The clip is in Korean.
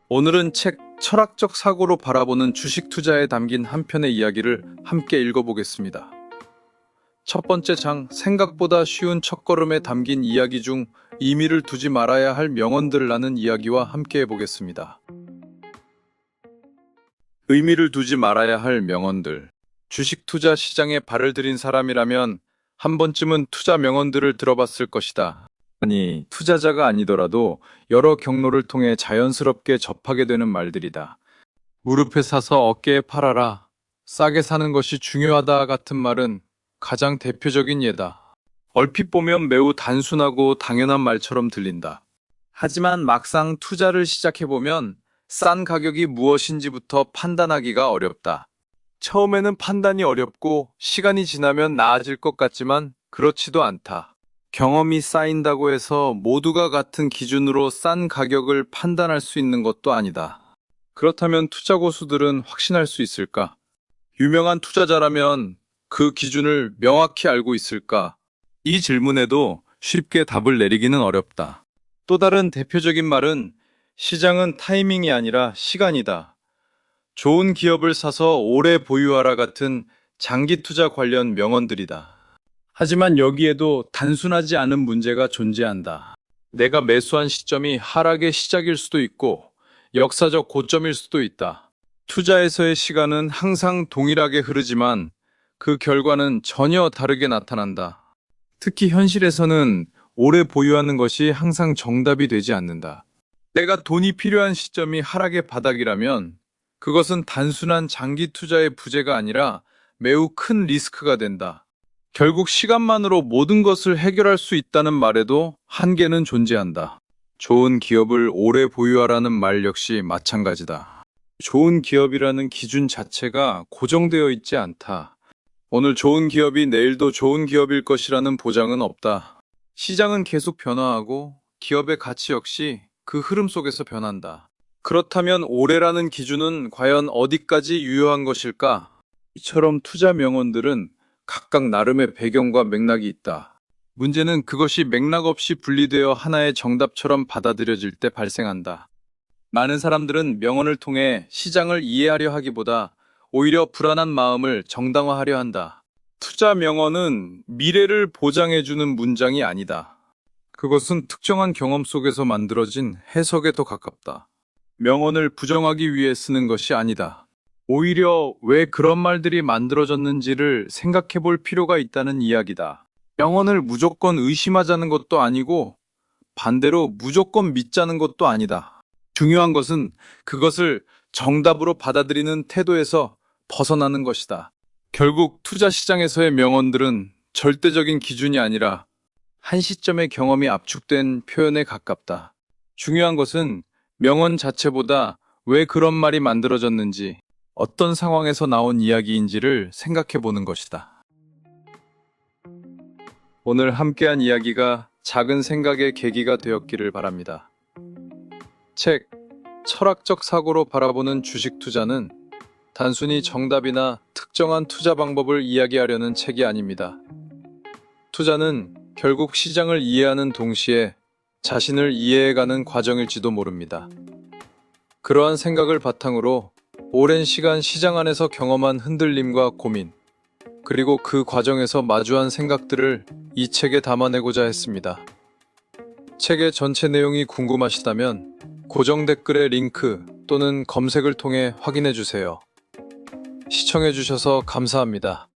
오늘은 책 철학적 사고로 바라보는 주식 투자에 담긴 한 편의 이야기를 함께 읽어보겠습니다. 첫 번째 장, 생각보다 쉬운 첫걸음에 담긴 이야기 중 의미를 두지 말아야 할 명언들이라는 이야기와 함께 해보겠습니다. 의미를 두지 말아야 할 명언들. 주식 투자 시장에 발을 들인 사람이라면 한 번쯤은 투자 명언들을 들어봤을 것이다. 아니, 투자자가 아니더라도 여러 경로를 통해 자연스럽게 접하게 되는 말들이다. 무릎에 사서 어깨에 팔아라. 싸게 사는 것이 중요하다 같은 말은 가장 대표적인 예다. 얼핏 보면 매우 단순하고 당연한 말처럼 들린다. 하지만 막상 투자를 시작해보면 싼 가격이 무엇인지부터 판단하기가 어렵다. 처음에는 판단이 어렵고 시간이 지나면 나아질 것 같지만 그렇지도 않다. 경험이 쌓인다고 해서 모두가 같은 기준으로 싼 가격을 판단할 수 있는 것도 아니다. 그렇다면 투자 고수들은 확신할 수 있을까? 유명한 투자자라면 그 기준을 명확히 알고 있을까? 이 질문에도 쉽게 답을 내리기는 어렵다. 또 다른 대표적인 말은 시장은 타이밍이 아니라 시간이다. 좋은 기업을 사서 오래 보유하라 같은 장기 투자 관련 명언들이다. 하지만 여기에도 단순하지 않은 문제가 존재한다. 내가 매수한 시점이 하락의 시작일 수도 있고 역사적 고점일 수도 있다. 투자에서의 시간은 항상 동일하게 흐르지만 그 결과는 전혀 다르게 나타난다. 특히 현실에서는 오래 보유하는 것이 항상 정답이 되지 않는다. 내가 돈이 필요한 시점이 하락의 바닥이라면 그것은 단순한 장기 투자의 부재가 아니라 매우 큰 리스크가 된다. 결국 시간만으로 모든 것을 해결할 수 있다는 말에도 한계는 존재한다. 좋은 기업을 오래 보유하라는 말 역시 마찬가지다. 좋은 기업이라는 기준 자체가 고정되어 있지 않다. 오늘 좋은 기업이 내일도 좋은 기업일 것이라는 보장은 없다. 시장은 계속 변화하고 기업의 가치 역시 그 흐름 속에서 변한다. 그렇다면 오래라는 기준은 과연 어디까지 유효한 것일까? 이처럼 투자 명언들은 각각 나름의 배경과 맥락이 있다. 문제는 그것이 맥락 없이 분리되어 하나의 정답처럼 받아들여질 때 발생한다. 많은 사람들은 명언을 통해 시장을 이해하려 하기보다 오히려 불안한 마음을 정당화하려 한다. 투자 명언은 미래를 보장해주는 문장이 아니다. 그것은 특정한 경험 속에서 만들어진 해석에 더 가깝다. 명언을 부정하기 위해 쓰는 것이 아니다. 오히려 왜 그런 말들이 만들어졌는지를 생각해 볼 필요가 있다는 이야기다. 명언을 무조건 의심하자는 것도 아니고 반대로 무조건 믿자는 것도 아니다. 중요한 것은 그것을 정답으로 받아들이는 태도에서 벗어나는 것이다. 결국 투자 시장에서의 명언들은 절대적인 기준이 아니라 한 시점의 경험이 압축된 표현에 가깝다. 중요한 것은 명언 자체보다 왜 그런 말이 만들어졌는지, 어떤 상황에서 나온 이야기인지를 생각해 보는 것이다. 오늘 함께한 이야기가 작은 생각의 계기가 되었기를 바랍니다. 책 철학적 사고로 바라보는 주식 투자는 단순히 정답이나 특정한 투자 방법을 이야기하려는 책이 아닙니다. 투자는 결국 시장을 이해하는 동시에 자신을 이해해가는 과정일지도 모릅니다. 그러한 생각을 바탕으로 오랜 시간 시장 안에서 경험한 흔들림과 고민, 그리고 그 과정에서 마주한 생각들을 이 책에 담아내고자 했습니다. 책의 전체 내용이 궁금하시다면 고정 댓글의 링크 또는 검색을 통해 확인해 주세요. 시청해 주셔서 감사합니다.